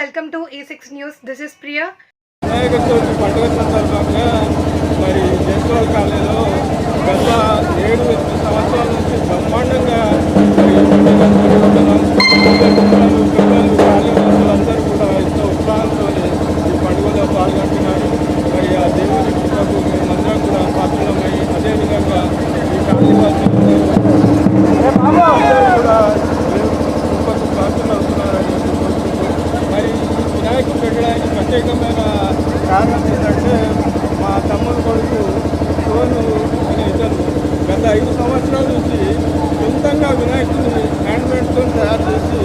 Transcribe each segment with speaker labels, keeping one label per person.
Speaker 1: welcome to A6 News. This is Priya.
Speaker 2: Vinayaka Chavithi పండుగ సందర్భంగా మరి జేసోల్ కాలనీలో గత 7-8 సంవత్సరాల నుంచి బ్రహ్మాండంగా పిల్లలు కాలనీవాసులందరూ కూడా ఎంతో ఉత్సాహంతో ఈ పండుగలో పాల్గొంటున్నారు. మరి ఆ దేవుని కృపకు మేమందరం కూడా పాత్రలమై అదేవిధంగా ఈ కాలనీవాసులందరూ కూడా కృపకు పాత్రలు అవుతున్నారని కోరుకుంటూ మరి వినాయకుడు పెట్టడానికి ప్రత్యేకమైన కారణం ఏంటంటే మా తమ్ముడు కొడుకు సోను అనే ఇతను గత 5 సంవత్సరాల నుంచి సొంతంగా వినాయకుడిని హ్యాండ్మేడ్తో తయారు చేసి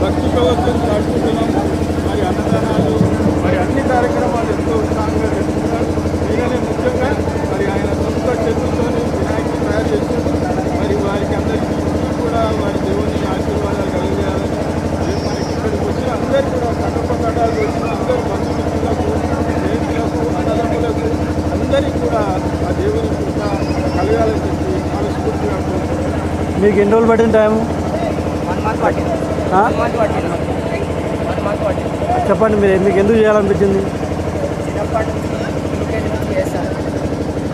Speaker 2: భక్తి ప్రవర్తన నడుపుతున్నాం. మరి అన్నదానాలు మరి అన్ని కార్యక్రమాలు ఎంతో ఉత్సాహంగా జరుపుతున్నారు. దీనినే ముఖ్యంగా మరి ఆయన సొంత చేతులతో వినాయకుడిని తయారు చేస్తున్నారు. మరి వారికి అందరికీ కూడా వారి దేవుని ఆశీర్వాదాలు కలిగేయాలని మనకి ఇక్కడికి వచ్చిన అందరూ కూడా కటపకటాలు వచ్చిన అందరూ బంధుమిత్రులకు స్నేహితులకు అన్నదమ్ములకు అందరికీ కూడా ఆ దేవుని కృప కలగాలని చెప్పి మనస్ఫూర్తిగా కోరుకుంటున్నాను.
Speaker 3: మీకు ఎన్ని రోజులు పట్టిన టైము?
Speaker 4: 1 month పట్టింది. 1 month పట్టింది.
Speaker 3: చెప్పండి, మీరు మీకు ఎందుకు చేయాలనిపించింది?
Speaker 4: చిన్నప్పటి నుంచి యూకేజీ నుంచి చేస్తాను.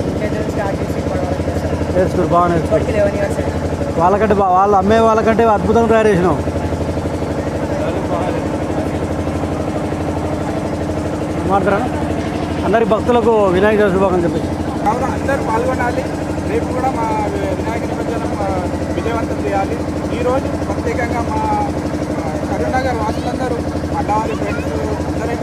Speaker 4: యూకేజీ నుంచి స్టార్ట్ చేసి ఇప్పటి వరకు చేస్తాను.
Speaker 3: నేర్చుకోరు, బాగా నేర్చుకోరు.
Speaker 4: ఇప్పటికి 11 years అయింది.
Speaker 3: వాళ్ళకంటే వాళ్ళు అమ్మే వాళ్ళకంటే అద్భుతంగా తయారు చేసినావు. మాట్లాడరా అందరికి భక్తులకు వినాయక చవితి శుభాకాంక్షలు చెప్పేసి.
Speaker 2: కావున అందరూ పాల్గొనాలి. రేపు కూడా మా వినాయక నిమజ్జనం విజయవంతం చేయాలి. ఈరోజు ప్రత్యేకంగా మా కరీంనగర్ వాసులందరూ అడ్డవాలి ఫ్రెండ్స్ అందరూ